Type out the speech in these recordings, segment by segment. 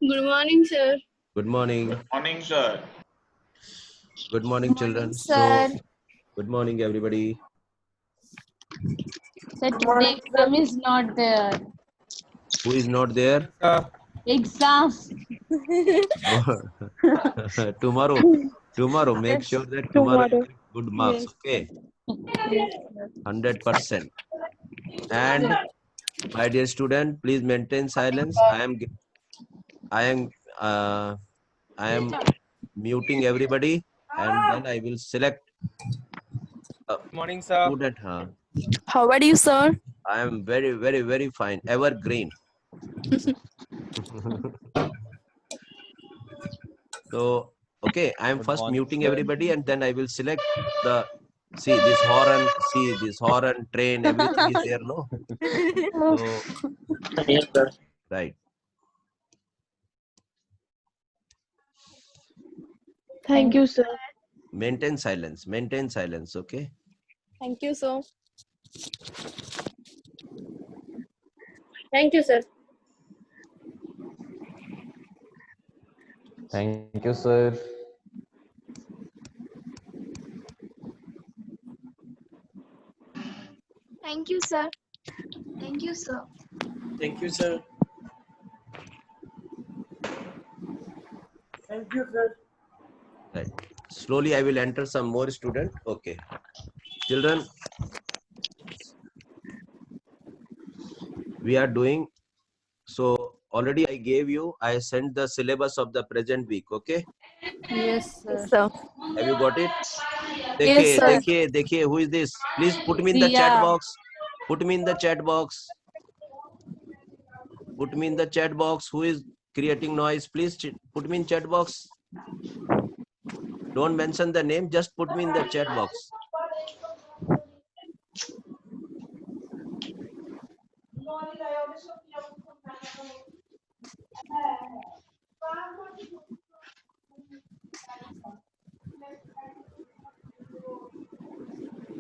Good morning, sir. Good morning. Good morning, sir. Good morning, children. Sir. So, good morning, everybody. Sir, today exam is not there. Who is not there? Exam. Tomorrow. Make sure that tomorrow you get good marks. Yes. Okay, Yes. 100%. And my dear student, please maintain silence. I am muting everybody, and then I will select Morning, sir. student. How are you, sir? I am very, very, very fine. Evergreen. So, okay, I am Good first morning, muting sir. everybody, and then I will select the, see this horn, train, everything is there, no? So, Yes, sir. right. Thank you, sir. Maintain silence, okay? Thank you, sir. Thank you, sir. Thank you, sir. Thank you, sir. Thank you, sir. Thank you, sir. Thank you, sir. Right. Slowly I will enter some more student. Okay. Children, we are doing, so already I gave you, I sent the syllabus of the present week, okay? Yes, sir. Have you got it? Yes, sir. देखिए, who is this? Please put me in the chat Sia. box. Put me in the chat box. Put me in the chat box. Who is creating noise? Please put me in chat box. Don't mention the name. Just put me in the chat box.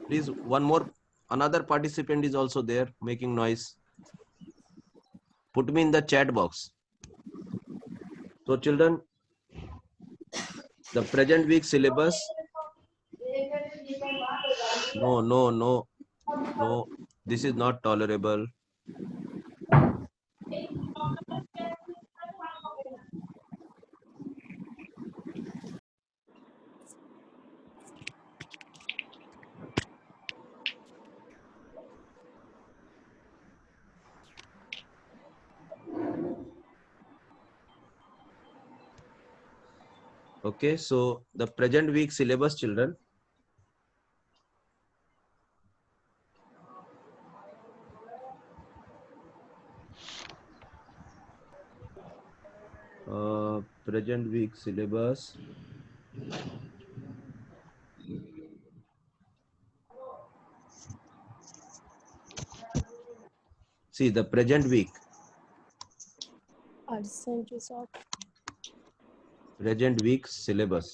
Please, another participant is also there making noise. Put me in the chat box. So children, the present week syllabus. No. This is not tolerable. Okay, so the present week syllabus, children. Present week syllabus. See the present week. Present week syllabus.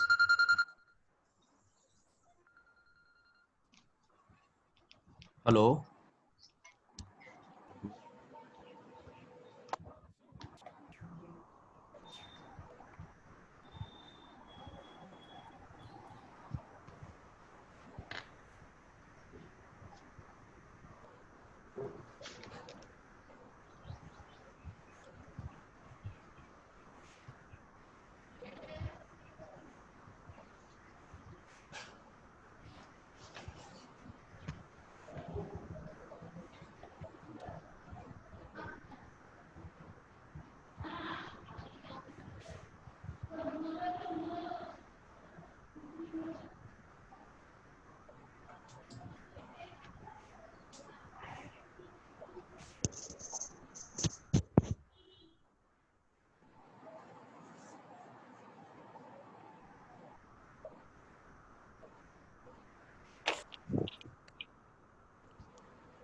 Hello.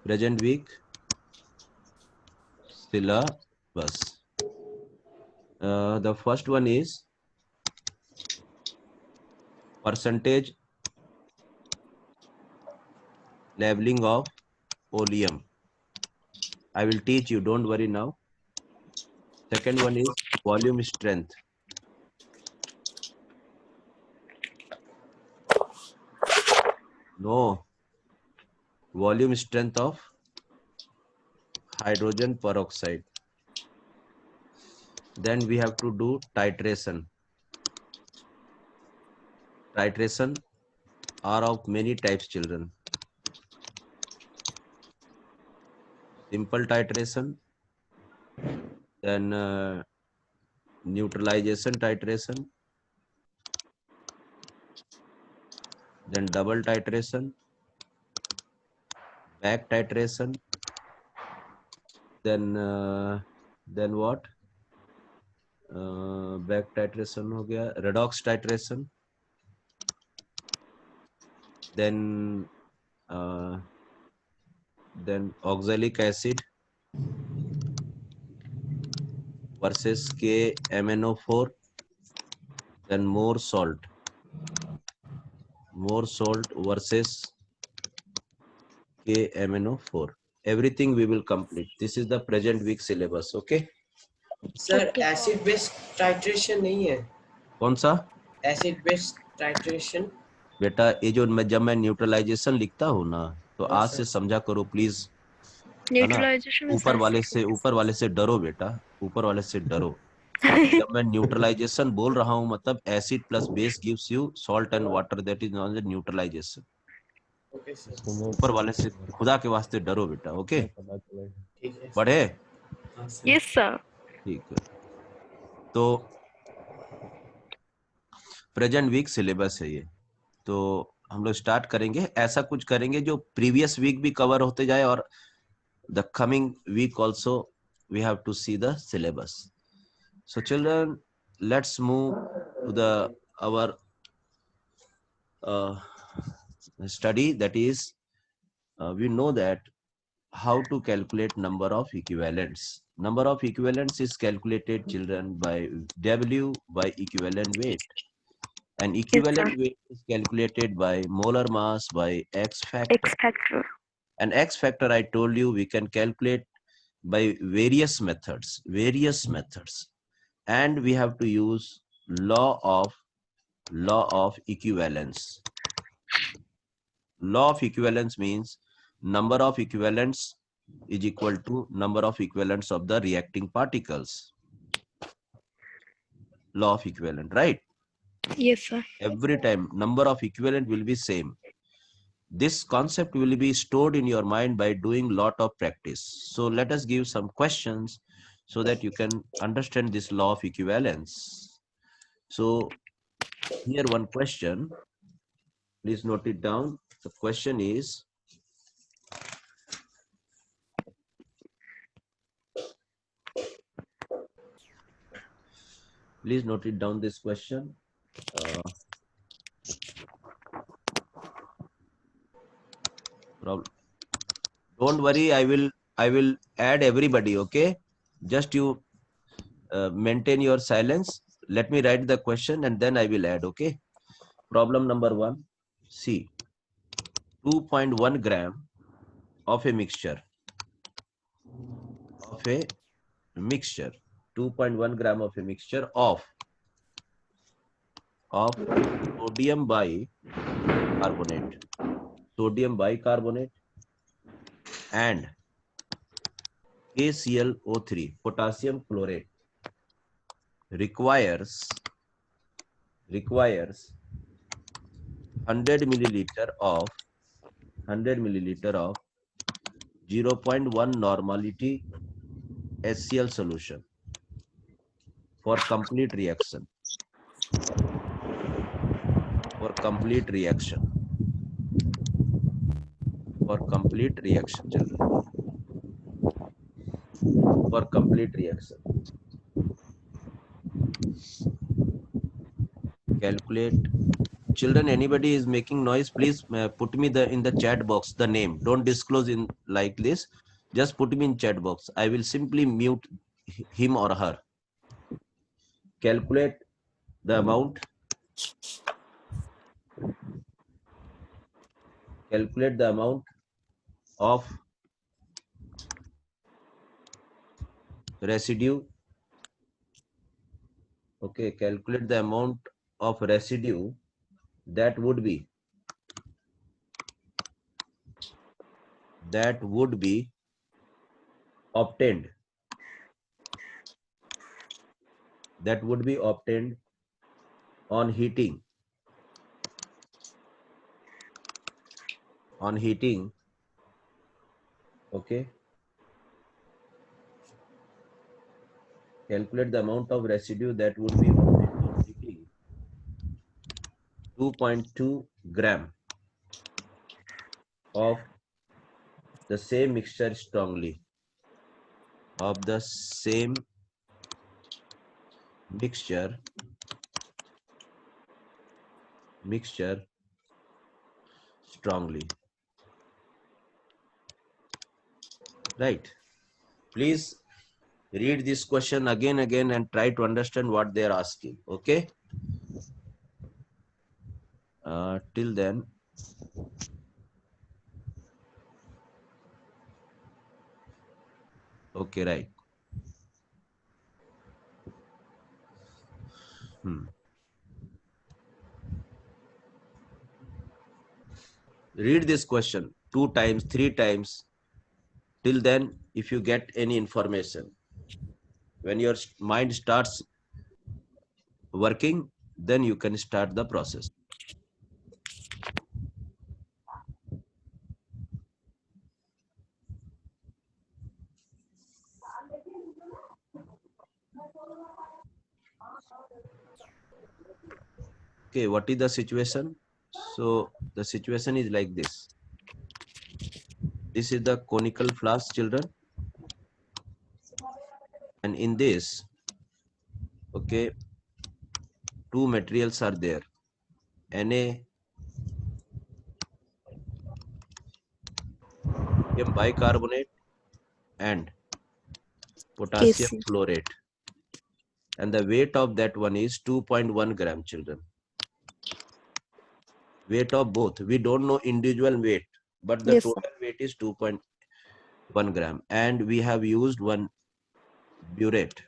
Present week syllabus. The first one is percentage leveling of oleum. I will teach you, don't worry now. Second one is volume strength. No. Volume strength of hydrogen peroxide. Then we have to do titration. Titration are of many types, children. Simple titration, then neutralization titration, then double titration, back titration, then what? Back titration हो गया, redox titration, then oxalic acid versus KMnO4, then more salt versus KMnO4. Everything we will complete. This is the present week syllabus. Okay. Sir acid base titration नहीं है? कौन सा? Acid base titration. बेटा ये जो जब मैं न्यूट्रलाइजेशन लिखता हूँ ना, तो हाँ, आज सर। से समझा करो प्लीज, है ना? Neutralization is ऊपर वाले acid. से डरो बेटा, ऊपर वाले से डरो। जब मैं न्यूट्रलाइजेशन बोल रहा हूँ, मतलब acid plus base gives you salt and water, that is non neutralization. Okay sir, ऊपर वाले से खुदा के वास्ते डरो बेटा। ओके, ठीक है। पढ़े? हाँ सर। Yes, sir. ठीक है, तो प्रेजेंट वीक सिलेबस है ये, तो हम लोग स्टार्ट करेंगे। ऐसा कुछ करेंगे जो प्रीवियस वीक भी कवर होते जाए, और the coming week also we have to see the syllabus. So children, let's move to the our study, that is we know that how to calculate number of equivalents. Number of equivalents is calculated, children, by W by equivalent weight, and equivalent weight is calculated by molar mass by X factor. And X factor, I told you, we can calculate by various methods, and we have to use law of equivalence. Law of equivalence means number of equivalents is equal to number of equivalents of the reacting particles. Law of equivalent, right? Yes, sir. Every time number of equivalent will be same. This concept will be stored in your mind by doing lot of practice. So let us give some questions so that you can understand this law of equivalence. So here one question, please note it down. The question is, please note it down, this question. Don't worry, I will add everybody. Okay, just you maintain your silence. Let me write the question and then I will add. Okay, problem number 1. See, 2.1 gram of a mixture 2.1 gram of a mixture of sodium bicarbonate and KClO3, potassium chlorate, requires 100 milliliter of 0.1 normality HCl solution for complete reaction. For complete reaction, children. For complete reaction. Calculate. Children, anybody is making noise, please put me in the chat box the name. Don't disclose in like this. Just put me in chat box. I will simply mute him or her. Calculate the amount. Calculate the amount of residue. Okay, calculate the amount of residue that would be obtained on heating okay, calculate the amount of residue that would be obtained on heating 2.2 gram of the same mixture strongly right. Please read this question again and try to understand what they are asking. Okay, till then okay, right. Read this question 2 times, 3 times. Till then, if you get any information, when your mind starts working, then you can start the process. Okay, what is the situation? So the situation is like this. This is the conical flask, children. And in this, okay, two materials are there. Na bicarbonate and potassium KC. chlorate. And the weight of that one is 2.1 gram, children. Weight of both. We don't know individual weight, but the Yes, total weight is 2.1 gram. And we have used one burette.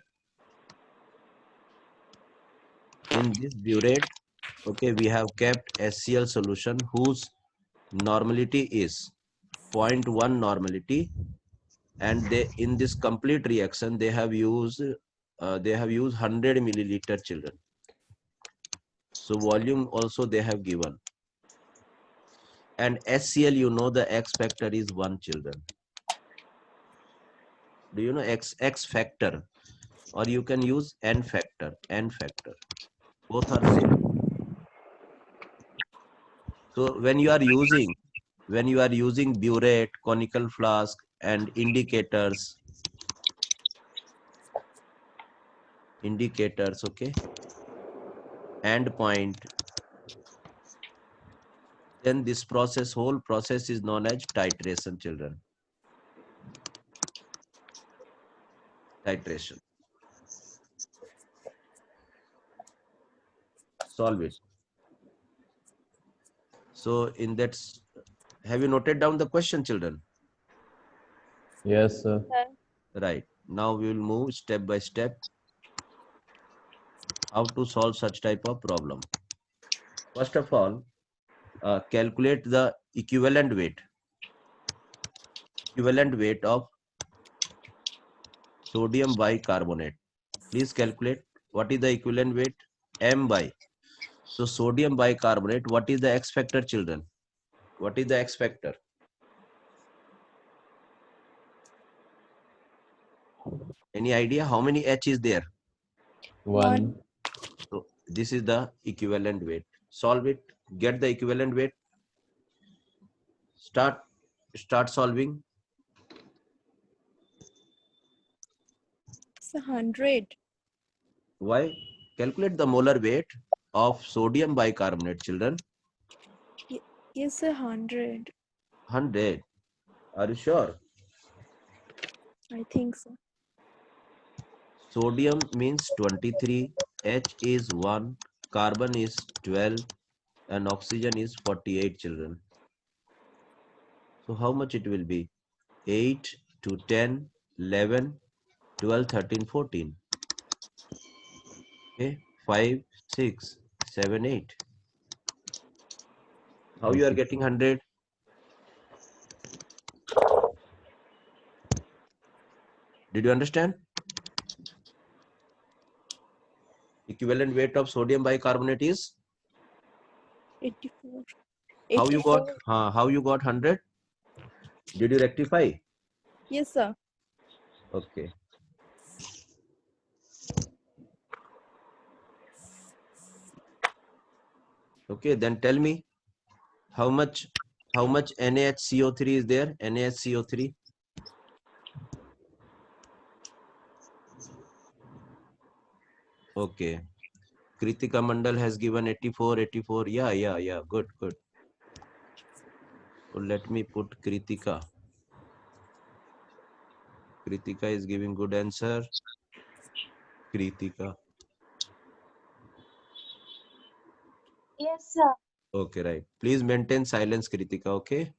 In this burette, okay, we have kept HCl solution whose normality is 0.1 normality, and they in this complete reaction they have used 100 milliliter, children. So volume also they have given. And HCl, you know, the X factor is 1, children. Do you know X factor? Or you can use N factor. Both are same. So when you are using burette, conical flask, and indicators, okay, end point, then this whole process is known as titration, children. Titration. Solve it. So in that, have you noted down the question, children? Yes, sir. Right. Now we will move step by step how to solve such type of problem. First of all, calculate the equivalent weight of sodium bicarbonate. Please calculate what is the equivalent weight, M by. So sodium bicarbonate, what is the X factor, children? What is the X factor? Any idea how many H is there? 1. So this is the equivalent weight. Solve it. Get the equivalent weight. Start solving. it's 100. Why? Calculate the molar weight of sodium bicarbonate, children. Yes, sir, 100. 100. Are you sure? I think so. Sodium means 23, H is 1, carbon is 12, and oxygen is 48, children. So how much it will be? 8 to 10, 11, 12, 13, 14. Okay, 5, 6, 7, 8. How you are getting 100? Did you understand? Equivalent weight of sodium bicarbonate is 84. how you got 84. how you got 100? Did you rectify? Yes, sir. Okay. Okay, then tell me how much NaHCO3 is there? NaHCO3. Okay. Kritika Mandal has given 84, 84. Yeah. Good. So let me put Kritika. Kritika is giving good answer. Kritika. Yes, sir. Okay, right. Please maintain silence, Kritika. Okay.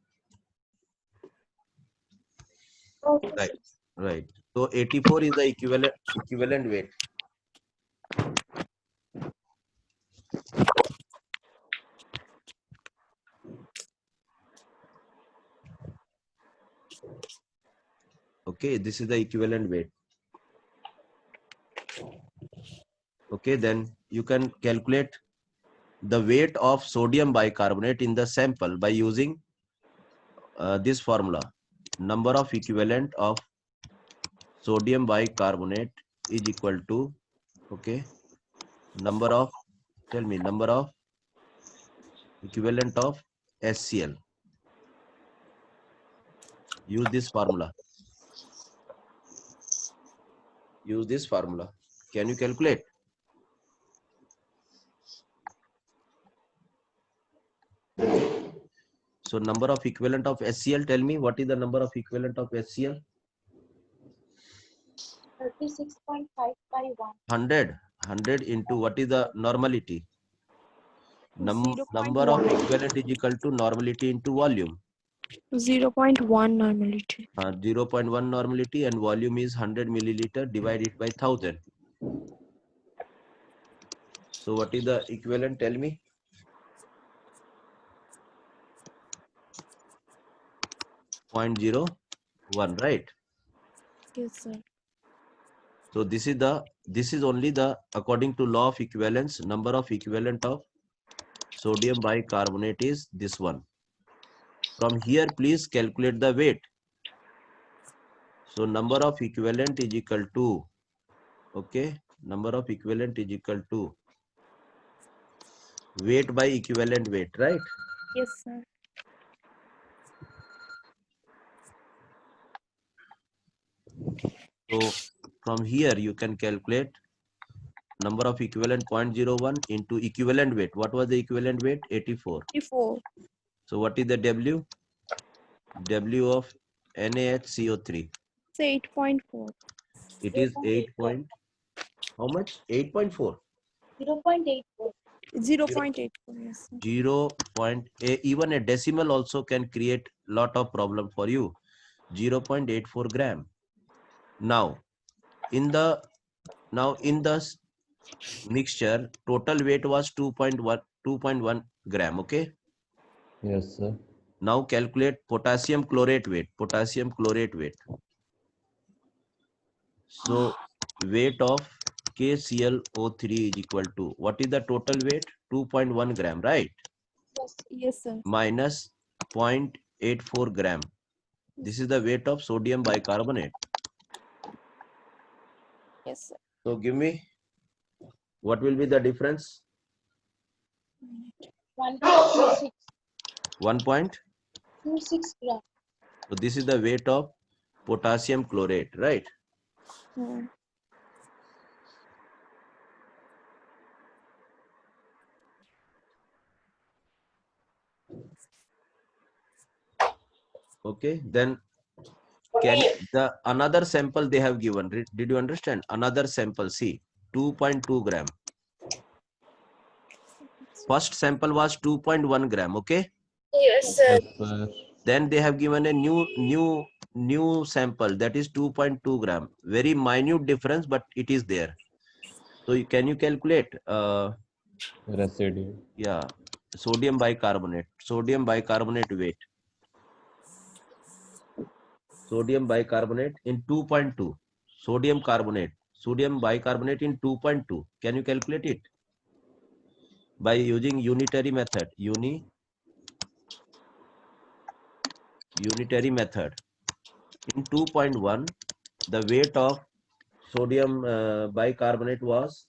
Okay, Right. sir. Right. So 84 is the equivalent weight. Okay, this is the equivalent weight. Okay, then you can calculate the weight of sodium bicarbonate in the sample by using this formula. Number of equivalent of sodium bicarbonate is equal to, okay, number of equivalent of HCl. Use this formula. Use this formula. Can you calculate? So number of equivalent of HCl, tell me what is the number of equivalent of HCl? 36.5 by 1. 100 into what is the normality? Number of 0.1. equivalent is equal to normality into volume. 0.1 normality. 0.1 normality and volume is 100 milliliter divided by 1000. So what is the equivalent? Tell me. 0.01, right? Yes, sir. So this is only the, according to law of equivalence, number of equivalent of sodium bicarbonate is this one. From here, please calculate the weight. So number of equivalent is equal to, okay, number of equivalent is equal to weight by equivalent weight, right? Yes, sir. So from here you can calculate number of equivalent 0.01 into equivalent weight. What was the equivalent weight? 84. 84. So what is the W? W of NaHCO3. Say 8.4. It is 8 point, how much? 8.4. 0.84. 0.84. Yes, sir. 0.8, even a decimal also can create lot of problem for you. 0.84 gram. Now in the mixture, total weight was 2.1 gram. Okay. Yes, sir. Now calculate potassium chlorate weight. So weight of KClO3 is equal to, what is the total weight? 2.1 gram, right? Yes, sir. Minus 0.84 gram. This is the weight of sodium bicarbonate. Yes, sir. So give me, what will be the difference? 1.26. 1 point. 26 grams. So this is the weight of potassium chlorate, right? Hmm. Okay, then the another sample they have given. Did you understand? Another sample, see, 2.2 gram. First sample was 2.1 gram. Okay. Yes, sir. Then they have given a new new sample, that is 2.2 gram. Very minute difference, but it is there. So can you calculate? Residue. Yeah, sodium bicarbonate weight. Sodium bicarbonate in 2.2. Sodium bicarbonate in 2.2. Can you calculate it? By using unitary method. Unitary method. In 2.1, the weight of sodium bicarbonate was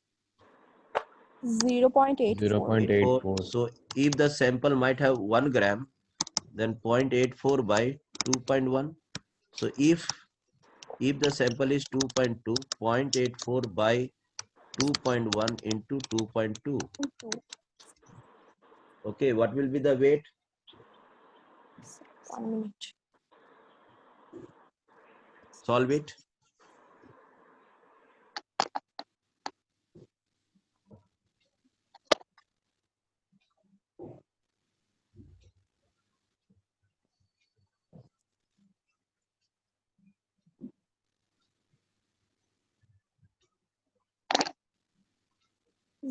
0.84. 0.84. So if the sample might have 1 gram, then 0.84 by 2.1. So if the sample is 2.2, 0.84 by 2.1 into 2.2. Okay, what will be the weight? 1 minute. Solve it.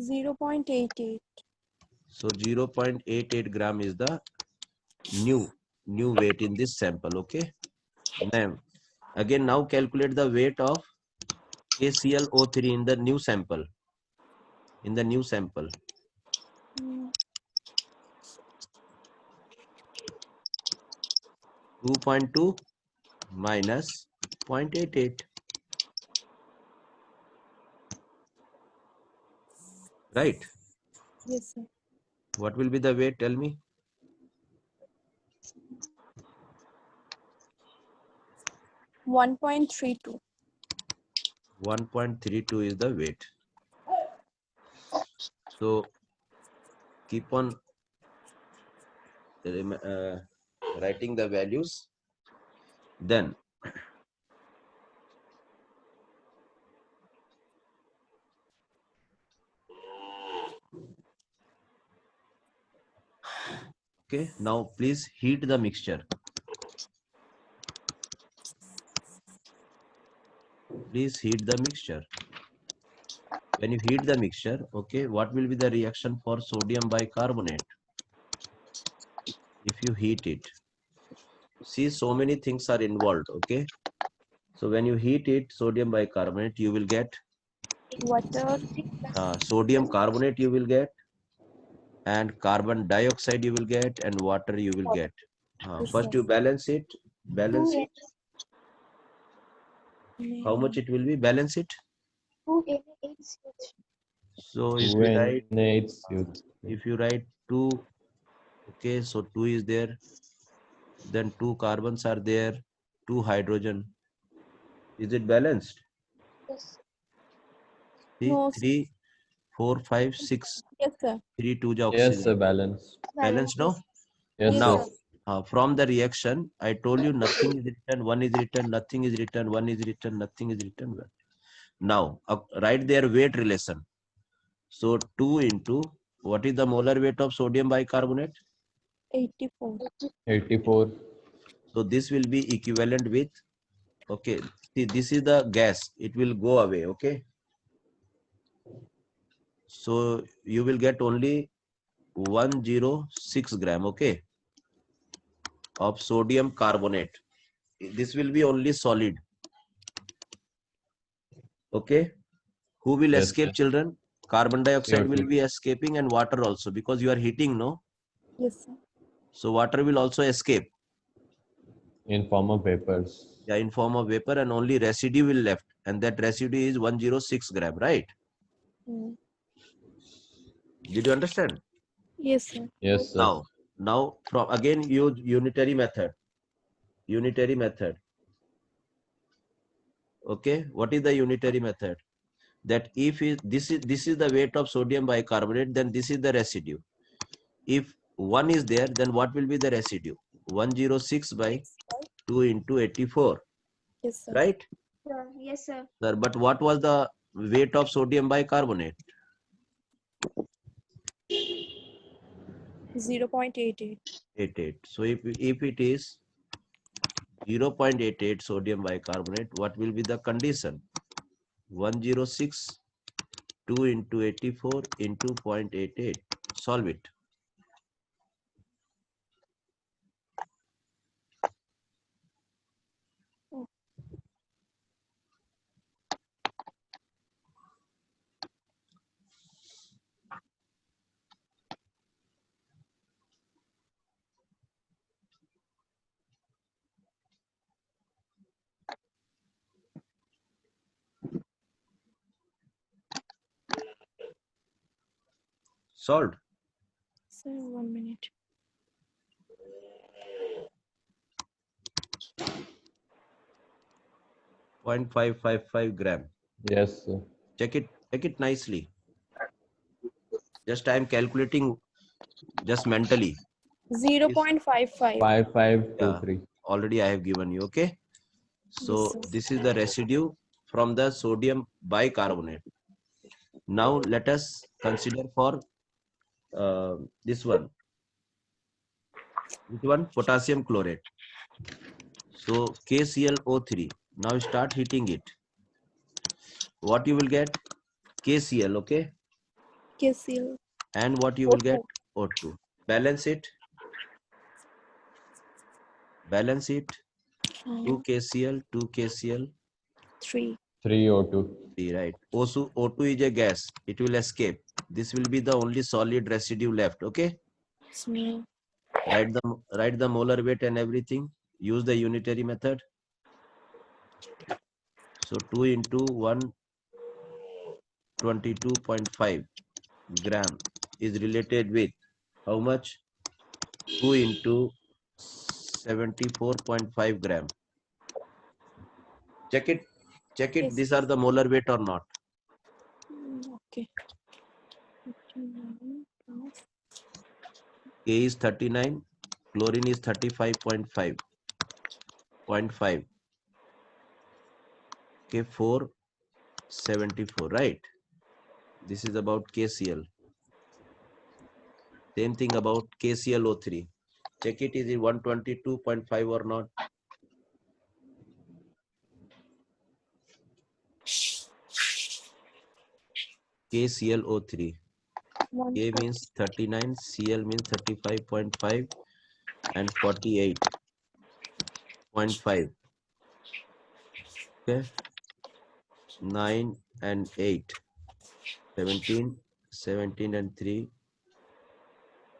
Zero 0.88. So 0.88 gram is the new weight in this sample. Okay. Now calculate the weight of KClO3 in the new sample. Mm, 2.2 minus 0.88. Right. Yes, sir. What will be the weight? Tell me. 1.32. 1.32 is the weight. So keep on writing the values. Then okay, now please heat the mixture. Please heat the mixture. When you heat the mixture, okay, what will be the reaction for sodium bicarbonate? If you heat it, see, so many things are involved. Okay, so when you heat it, sodium bicarbonate, you will get Water. sodium carbonate, you will get, and carbon dioxide you will get, and water you will get. Yes, First sir. you balance it. How much it will be? Balance it. 2 NaHCH. So 2 NaHCO3. if you write 2, okay, so 2 is there, then 2 carbons are there, 2 hydrogen. Is it balanced? Yes. See, No, sir. 3, 4, 5, 6. Yes, sir. 3, 2 is Yes, oxygen. sir, balanced. Balanced, no? Yes, Yes, Now, sir. from the reaction, I told you nothing is written, 1 is written, nothing is written, 1 is written, nothing is written. Now, write their weight relation. So 2 into, what is the molar weight of sodium bicarbonate? 84. 84. So this will be equivalent with, okay, see, this is the gas, it will go away. Okay, so you will get only 106 gram, okay, of sodium carbonate. This will be only solid. Okay, who will Yes, escape, sir. children? Carbon dioxide will CO2 be escaping, and water also, because you are heating, no? Yes, sir. So water will also escape, in form of vapors. yeah, in form of vapor, and only residue will left, and that residue is 106 gram, right? Mm. Did you understand? Yes, sir. Yes, sir. Now from again use unitary method. Okay, what is the unitary method? That if this is the weight of sodium bicarbonate, then this is the residue. If 1 is there, then what will be the residue? 106 by 2 into 84, Yes, sir. right? Yes, sir. Sir, but what was the weight of sodium bicarbonate? 0.88. 88. So if it is 0.88 sodium bicarbonate. What will be the condition? 106 2 into 84 into 0.88. Solve it. Solved. Sir, 1 minute. Point 555 gram. Yes, sir. Check it nicely. Just I am calculating just mentally. 0.55. 5523. Already I have given you. Okay. So Yes, sir. this is the residue from the sodium bicarbonate. Now let us consider for this one. Which one? Potassium chlorate. So KClO3. Now start heating it. What you will get? KCl, okay? KCl. And what you will get? O2. Balance it. Balance it. 2 KCl, 2 KCl. 3. 3O2. 3, right. O2 is a gas. It will escape. This will be the only solid residue left, okay? Smell. Write the molar weight and everything. Use the unitary method. So 2 into 122.5 gram is related with how much? 2 into 74.5 gram. Check it. Check it. Yes. These are the molar weight or not. Okay. 59 plus K is 39. Chlorine is 35.5. 0.5. Okay, 474, right? This is about KCl. Same thing about KClO3. Check it, is it 122.5 or not? KClO3. K means 39, Cl means 35.5 and 48.5. Okay. 9 and 8. 17, 17 and 3.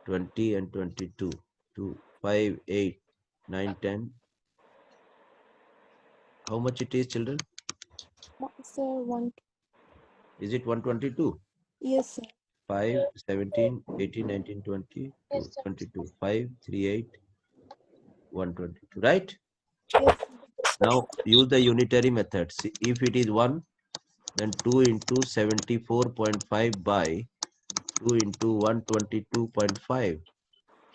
20 and 22. 2, 5, 8, 9, 10. How much it is, children? Sir, 1. Is it 122? Yes, sir. 5, 17, 18, 19, 20, Yes, sir. 22. 5, 3, 8, 122. Right? Yes, sir. Now use the unitary method. See, if it is 1, then 2 into 74.5 by 2 into 122.5.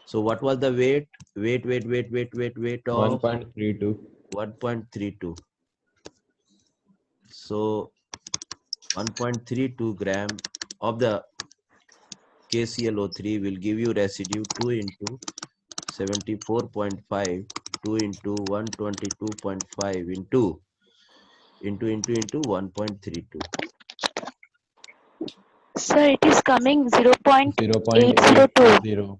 So what was the weight? Weight of 1.32. 1.32. So 1.32 gram of the KClO3 will give you residue 2 into 74.5, 2 into 122.5 into 1.32. Sir, it is coming 0.802.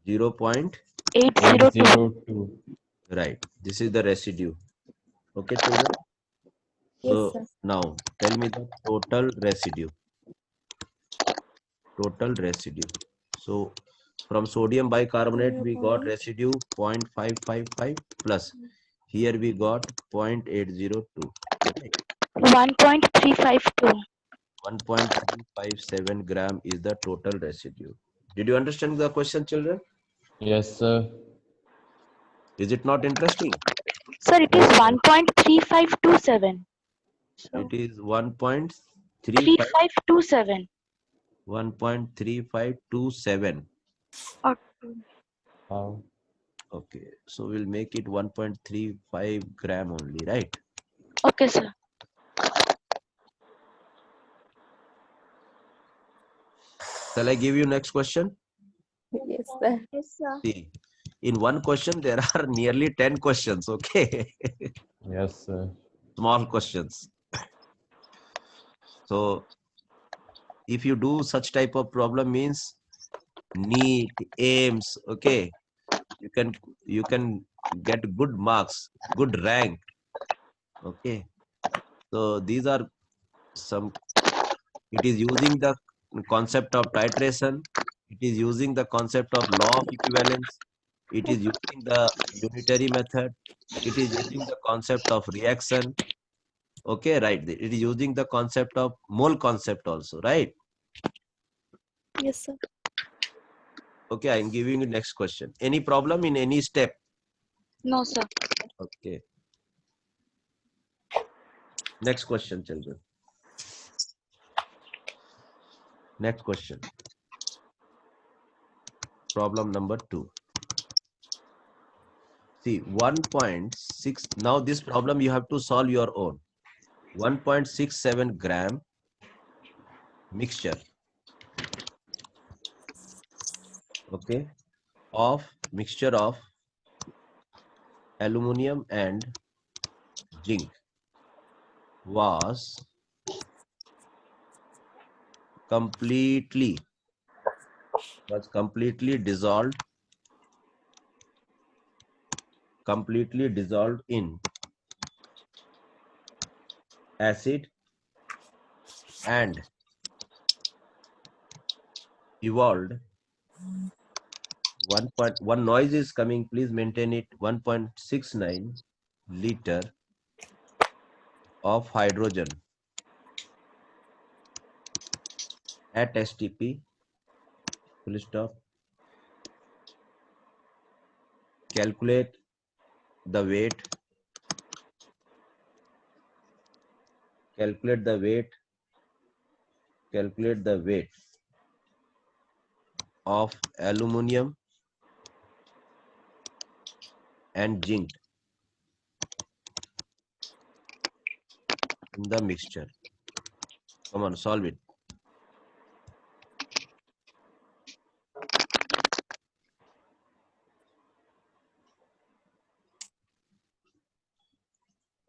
0.802. 802. 802. Right. This is the residue. Okay, children. Yes, So sir. now tell me the total residue. Total residue. So from sodium bicarbonate we got residue 0.555 plus. Here we got 0.802. Right. 1.352. 1.357 gram is the total residue. Did you understand the question, children? Yes, sir. Is it not interesting? Sir, it is 1.3527. It is 1.35. 3527. 1.3527. How? Okay, so we'll make it 1.35 gram only, right? Okay, sir. Shall I give you next question? Yes, sir. Yes, sir. See, In one question, there are nearly 10 questions. Okay. Yes, sir. Small questions. So if you do such type of problem means NEET, AIMS, okay, you can get good marks, good rank. Okay. So these are some, it is using the concept of titration, it is using the concept of law of equivalence, it is using the unitary method, it is using the concept of reaction. Okay, right. It is using the concept of mole concept also, right? Yes, sir. Okay, I am giving you next question. Any problem in any step? No, sir. Okay. Next question, children. Next question. Problem number 2. See, 1.6. Now this problem you have to solve your own. 1.67 gram mixture. Okay. Of mixture of aluminum and zinc was completely dissolved in acid and evolved 1.1 noise is coming, please maintain it, 1.69 liter of hydrogen at STP, full stop. Calculate the weight, calculate the weight of aluminum and zinc in the mixture. Come on, solve it.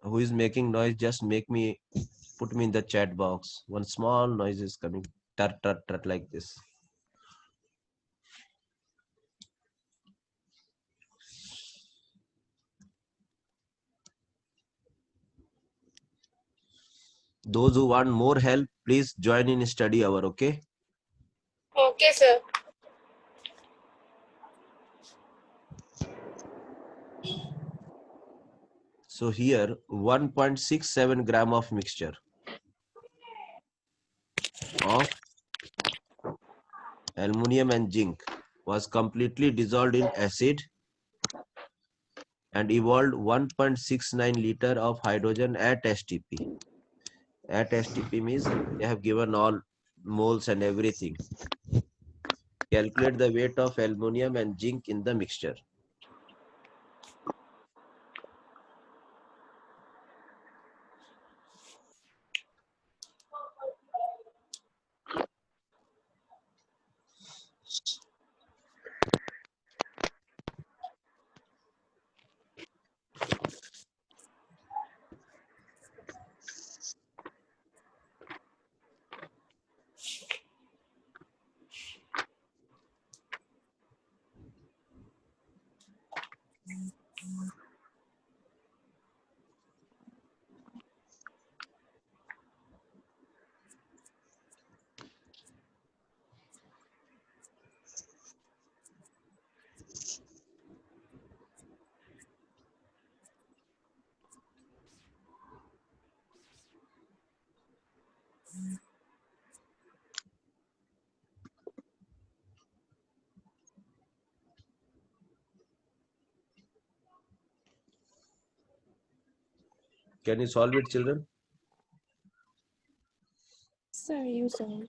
Who is making noise? Just put me in the chat box. One small noise is coming, tut tut tut like this. Those who want more help, please join in study hour, okay? Okay, sir. So here 1.67 gram of mixture of aluminum and zinc was completely dissolved in acid and evolved 1.69 liter of hydrogen at STP. At STP means they have given all moles and everything. Calculate the weight of aluminum and zinc in the mixture. Can you solve it, children? Sir, you solve.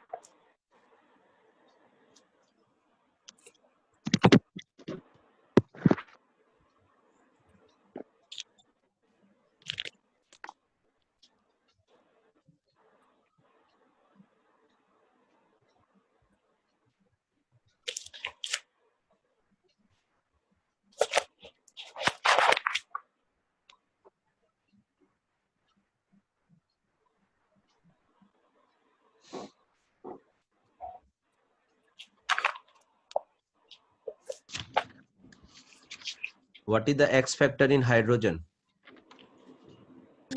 What is the X factor in hydrogen?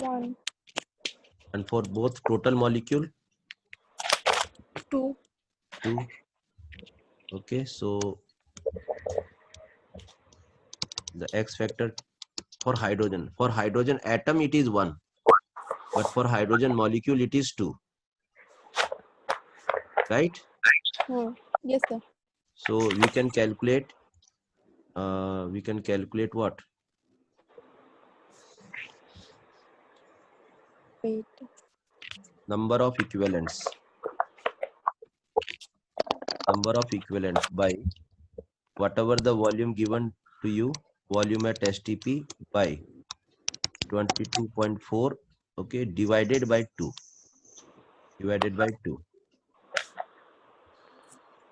1, And for both total molecule? 2, 2. Okay, so the X factor for hydrogen atom it is 1, but for hydrogen molecule it is 2, right? Yes, sir. So we can calculate what? Wait. Number of equivalents by whatever the volume given to you, volume at STP by 22.4, okay, divided by 2.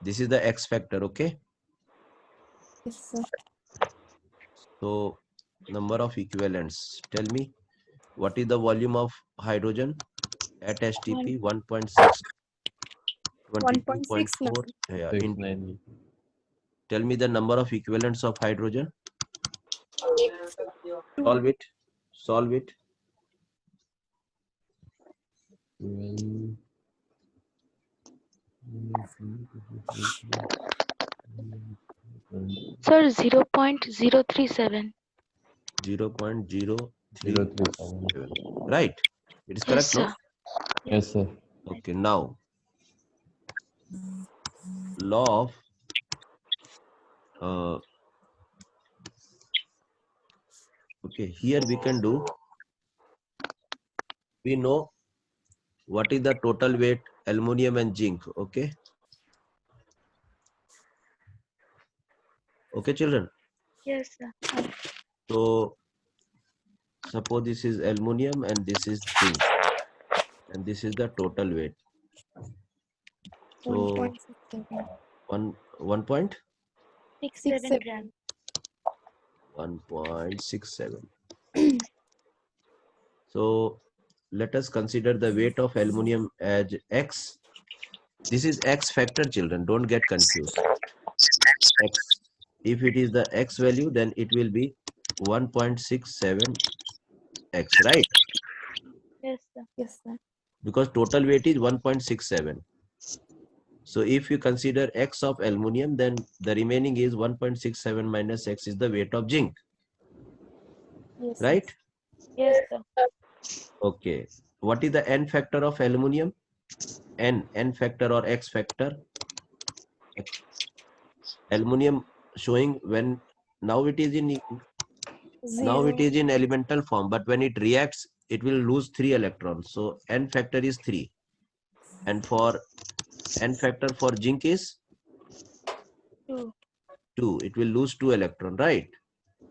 This is the X factor, okay? Yes, sir. So number of equivalents, tell me what is the volume of hydrogen at STP? 1.6, 22.4. 1.69. Yeah, 69. tell me the number of equivalents of hydrogen. Solve it. 12. Sir, 0.037. 0.037. Right? It is correct, Yes, no? sir. Yes, sir. Okay, now law of okay, here we can do, we know what is the total weight aluminum and zinc, okay? Okay, children. Yes, sir. So suppose this is aluminum and this is zinc, and this is the total weight. So 1.67. 67 grams. 1.67. So let us consider the weight of aluminum as X. This is X factor, children. Don't get confused. X. If it is the X value, then it will be 1.67 X, right? Yes, sir. Yes, sir. Because total weight is 1.67. So if you consider X of aluminum, then the remaining is 1.67 minus X is the weight of zinc, Yes, right? Yes, sir. Okay. What is the N factor of aluminum? N factor or X factor? Aluminum showing when now it is in 0. elemental form, but when it reacts, it will lose 3 electrons. So N factor is 3, and for N factor for zinc is 2. 2. It will lose 2 electron, right?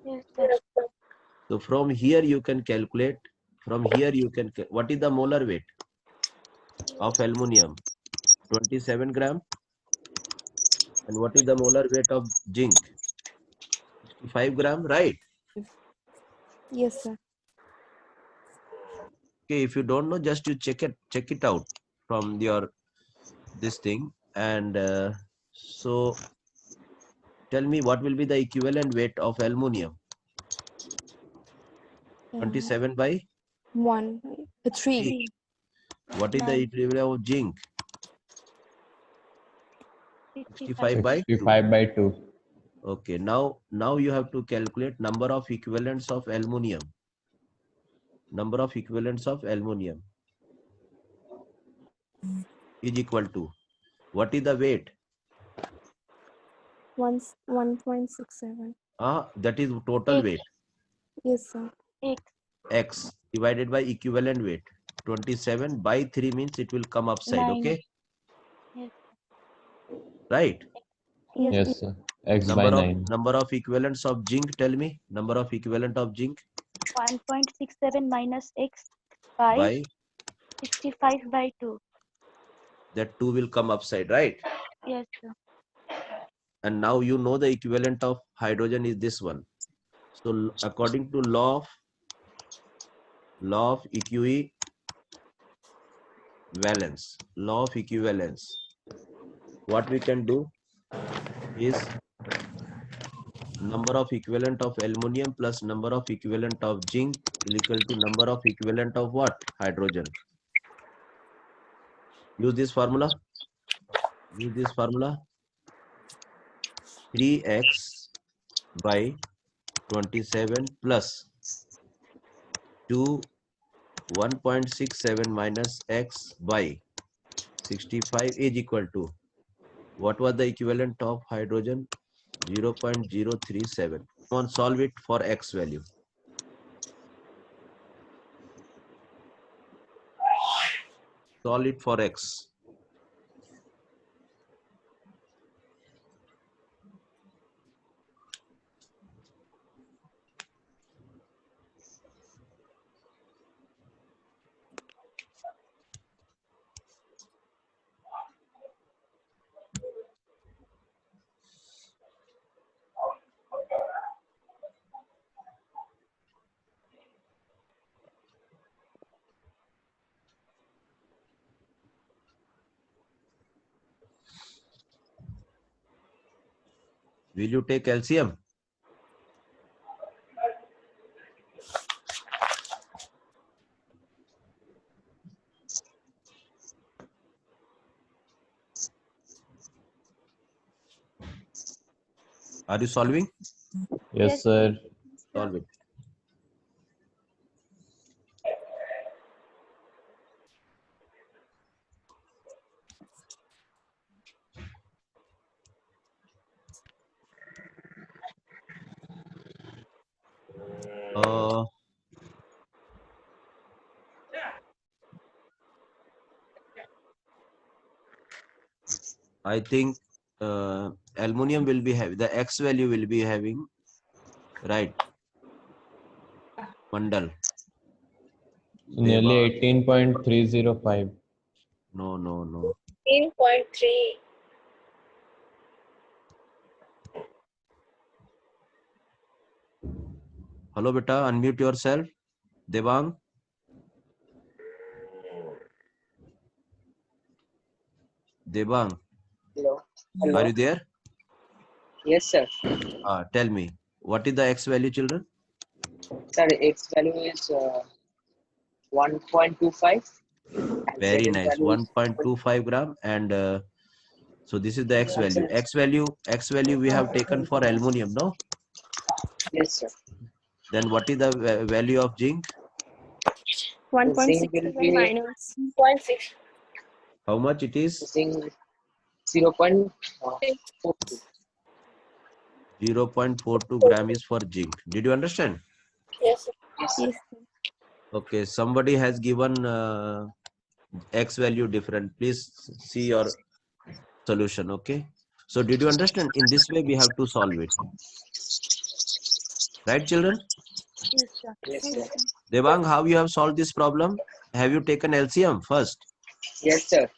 Yes, sir. So from here you can calculate. What is the molar weight of aluminum? 27 gram. And what is the molar weight of zinc? 65 gram, right? Yes, sir. Okay, if you don't know, just you check it out from your this thing. And so tell me what will be the equivalent weight of aluminum? 27 by 1. 3. what is the 9. equivalent of zinc? 65 by 2. 65 by 2. Okay, now you have to calculate number of equivalents of aluminum. Number of equivalents of aluminum is equal to what is the weight? 1.67. That is total 8. weight. Yes, sir. 8. X divided by equivalent weight. 27 by 3 means it will come upside. 9. Okay, Yes. right? Yes. Yes, sir. X by 9. Number of equivalents of zinc. Tell me number of equivalent of zinc 1.67 minus X by by 65 by 2. that 2 will come upside, right? Yes, sir. And now you know the equivalent of hydrogen is this one. So according to law of equivalence, what we can do is number of equivalent of aluminum plus number of equivalent of zinc is equal to number of equivalent of what? Hydrogen. Use this formula. Use this formula. 3x by 27 plus 2 1.67 minus x by 65 is equal to what was the equivalent of hydrogen? 0.037. Come on, solve it for x value. Solve it for x. Will you take LCM? Are you solving? Yes, sir. Solve it. I think aluminum will be having the x value will be having, right? Mandal. Nearly 18.305. No. 18.3. Hello, beta. Unmute yourself. Devang. Devang. Hello. Are you there? Yes, sir. Tell me, what is the x value, children? Sir, X value is 1.25. Very Z nice. value is 1.25 gram. And so this is the x value. X value we have taken for aluminum, no? Yes, sir. Then what is the value of zinc? The zinc will 1.67 be minus 0.6. How much it is? zinc 0.42. 0.42 gram is for zinc. Did you understand? Yes, sir. Yes, sir. yes sir. Okay, somebody has given x value different. Please see your solution. Okay. So did you understand? In this way we have to solve it. Right, children? Yes, sir. Yes, Yes, sir. sir. Devang, how you have solved this problem? Have you taken LCM first? Yes, sir.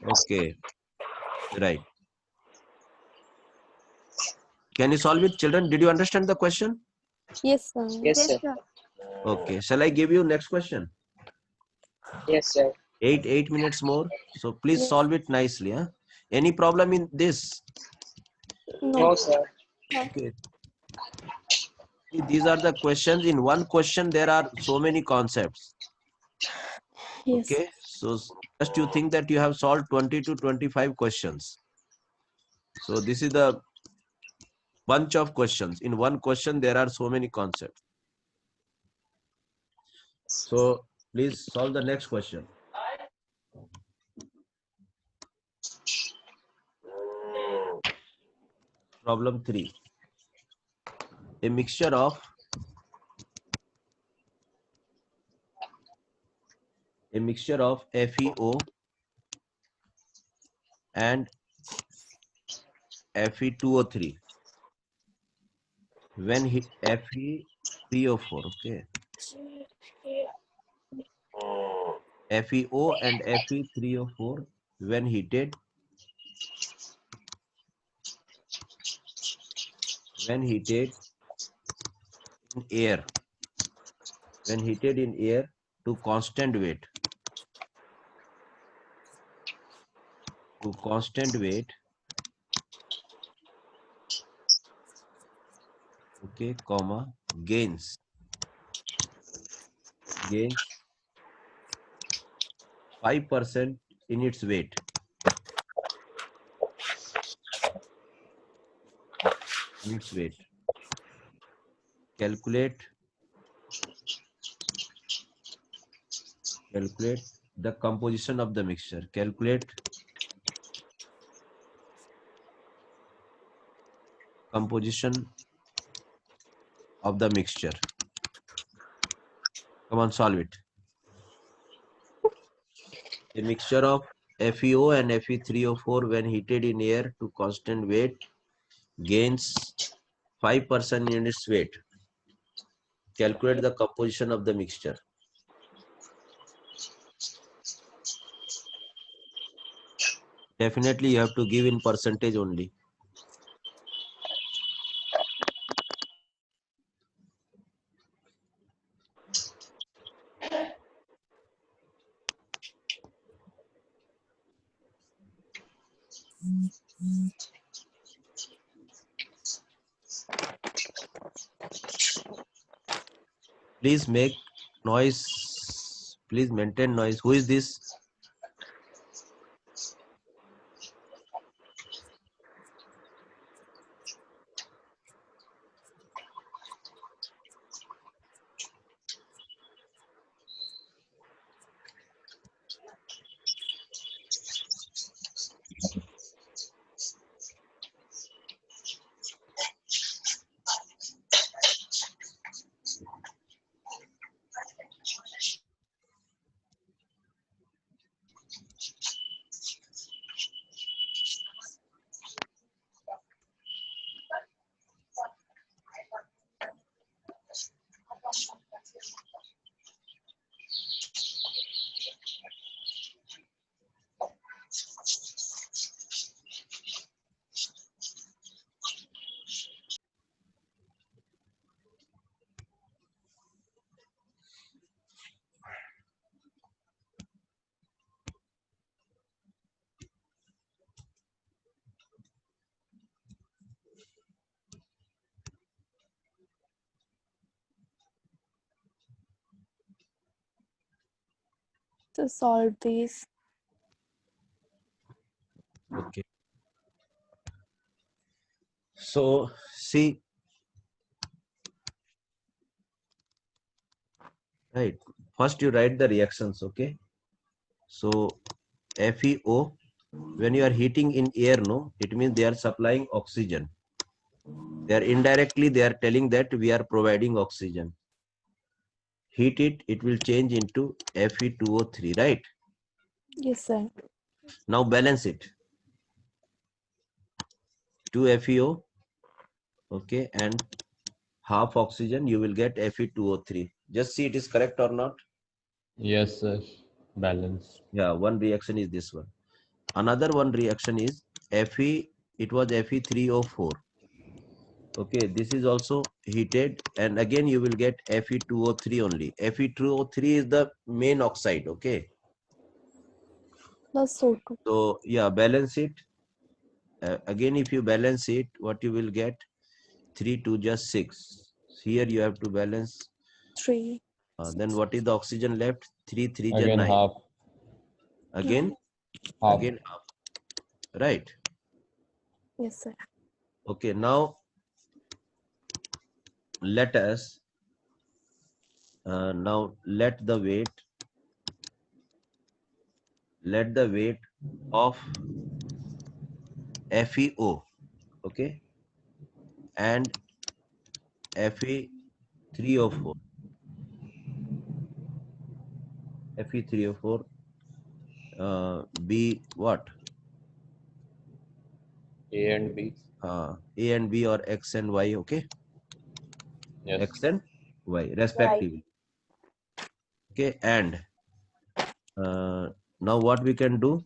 Okay. Right. Can you solve it, children? Did you understand the question? Yes sir. Yes, Yes, sir. sir. Okay. Shall I give you next question? Yes, sir. 8 minutes more. So please Yes. solve it nicely. Huh? Any problem in this? No, No. sir. Okay. These are the questions. In one question, there are so many concepts. Yes. Okay. So just you think that you have solved 20 to 25 questions. So this is the bunch of questions. In one question, there are so many concepts. So please solve the next question. Problem 3. A mixture of FeO and Fe2O3 when Fe3O4, okay, FeO and Fe3O4 when heated in air to constant weight Okay, comma, gains 5% in its weight. Calculate the composition of the mixture. Calculate composition of the mixture. Come on, solve it. A mixture of FeO and Fe3O4 when heated in air to constant weight gains 5% in its weight. Calculate the composition of the mixture. Definitely you have to give in percentage only. Please make noise. Please maintain noise. Who is this? To solve these. Okay. So see, right. First you write the reactions. Okay. So FeO, when you are heating in air, no, it means they are supplying oxygen. They are indirectly, they are telling that we are providing oxygen. Heat it, it will change into Fe2O3, right? Yes, sir. Now balance it. 2 FeO, okay, and half oxygen, you will get Fe2O3. Just see it is correct or not. Yes, sir. Balance. Yeah, one reaction is this one. Another one reaction is Fe, it was Fe3O4. Okay, this is also heated, and again you will get Fe2O3 only. Fe2O3 is the main oxide, okay? That's so true. So yeah, balance it. Again, if you balance it, what you will get? 3 to just 6. Here you have to balance. 3. Then what is the oxygen left? 3, 3 just Again 9. half. Again, Half. again half. Right. Yes, sir. Okay, now let us now let the weight of FeO, okay, and Fe3O4 be what? A and B. A and B or X and Y, okay? Yes. X and Y respectively. Okay, and now what we can do?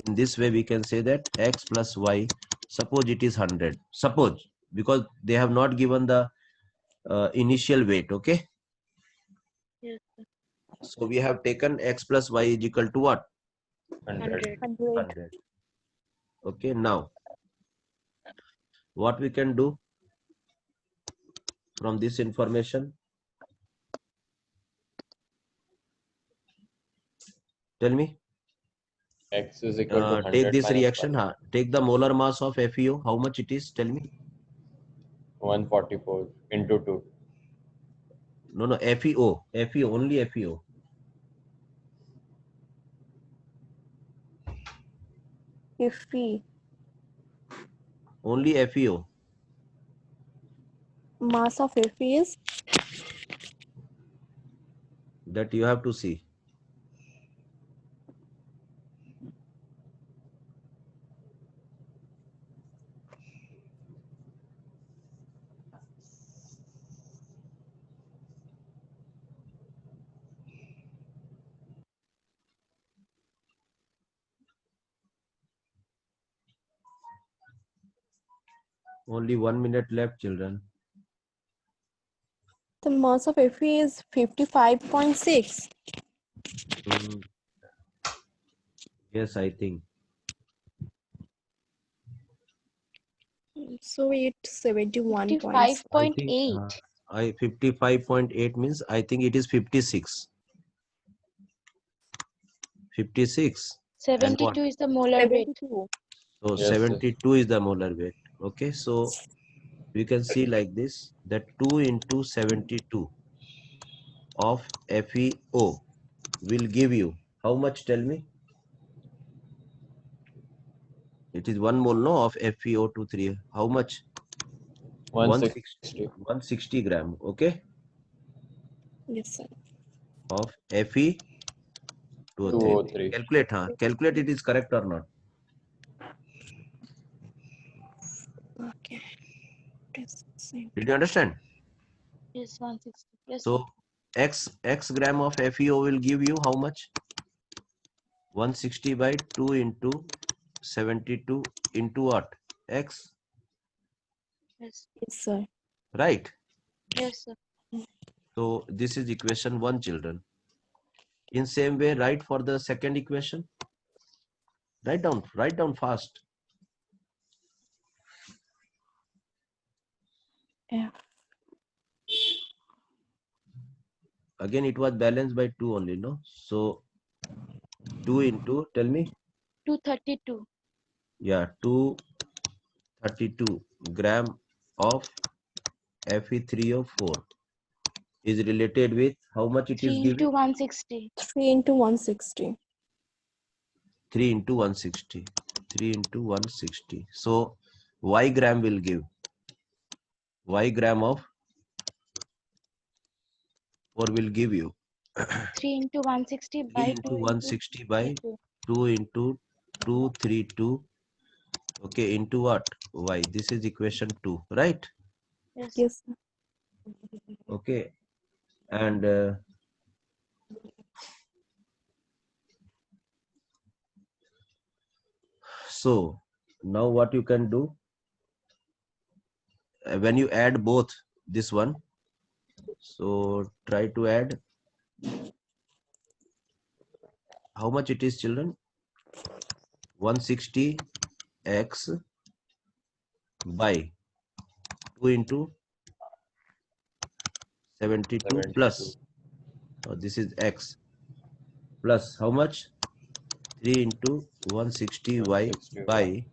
In this way we can say that X plus Y, suppose it is 100. Suppose, because they have not given the initial weight, okay? Yes, sir. So we have taken X plus Y is equal to what? 100. 100. 100. Okay, now what we can do? from this information? Tell me. X is equal to 100 Take this minus reaction. 5. Take the molar mass of FeO. How much it is? Tell me. 144 into 2. No, FeO. FeO, only FeO. Fe. Only FeO. Mass of Fe is That you have to see. Only 1 minute left, children. the mass of Fe is 55.6. Yes, I think. So it's 71.6. 55.8. I 55.8 means I think it is 56. 56. And what? 72 is the molar weight. 72. So Yes, 72 is the molar weight. Okay, so we can see like this, that 2 into 72 of FeO will give you how much? Tell me. It is 1 mole no of FeO23. How much? 160. 160 gram. Okay, Yes, sir. of Fe2O3. 203. Calculate, calculate it is correct or not. Okay. Just same. Did you understand? Yes, 160. Yes, So x gram of FeO will give you how much? 160 by 2 into 72 into what? X, yes, Yes, sir. right? yes, sir. So this is equation 1, children. In same way, write for the second equation. Write down fast. F. Again, it was balanced by 2 only, no? So 2 into, tell me. 232. Yeah, 232 gram of Fe3O4 is related with how much it 3 is into giving? 160. 3 into 160. 3 into 160. 3 into 160. So Y gram will give. Y gram of 4 will give you 3 into 160 3 by 2 into into 160 by 2. 2 into 232. Okay, into what? Y. This is equation 2, right? Yes, Yes, sir. Okay, and so now what you can do, when you add both this one, so try to add how much it is, children? 160x by 2 into 72 plus, so this is x, plus how much? 3 into 160y by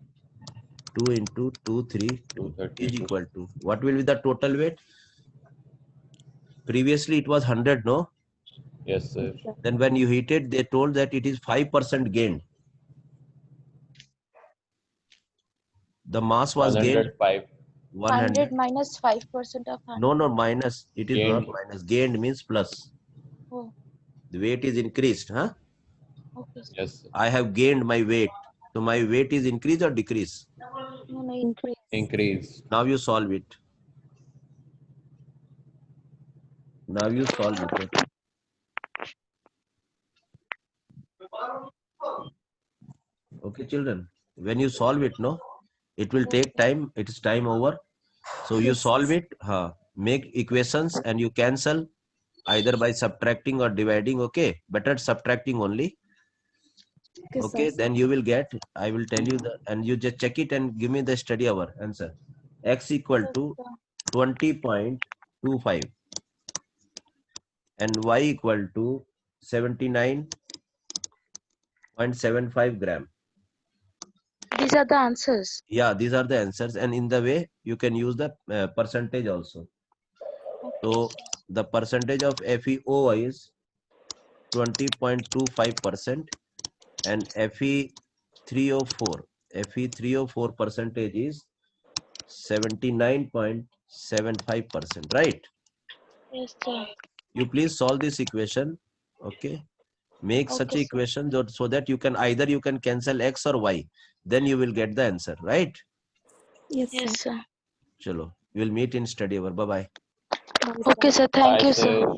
2 into 232 is 232. equal to, what will be the total weight? Previously it was 100, no? Yes, sir. Then when you heat it, they told that it is 5% gained. The mass was gained 105. 100. 100 minus 5% of 100. No, minus. It is not Gained. minus. Gained means plus. Oh, The weight is increased, huh? okay, sir. Yes, sir. I have gained my weight. So my weight is increase or decrease? No, Increase. Increase. Now you solve it. Now you solve it. Okay? Okay, children. When you solve it, no, it will take time. It is time over. So you Yes, solve it. Make equations and you cancel either by subtracting or dividing. Okay, better subtracting only. Okay, Okay, sir. then you will get, I will tell you the, and you just check it and give me the study hour answer. X equal to 20.0 25 and Y equal to 79.75 gram. These are the answers. Yeah, these are the answers, and in the way you can use the percentage also. So the percentage of FeO is 20.25% and Fe3O4 percentage is 79.75%, right? Yes, sir. You please solve this equation. Okay, make such Okay, sir. equation so that you can cancel X or Y, then you will get the answer, right? Yes, sir. Yes, sir. Chalo, we will meet in study hour. Bye bye. Bye, sir. Okay, sir. Thank Bye, you, sir. sir.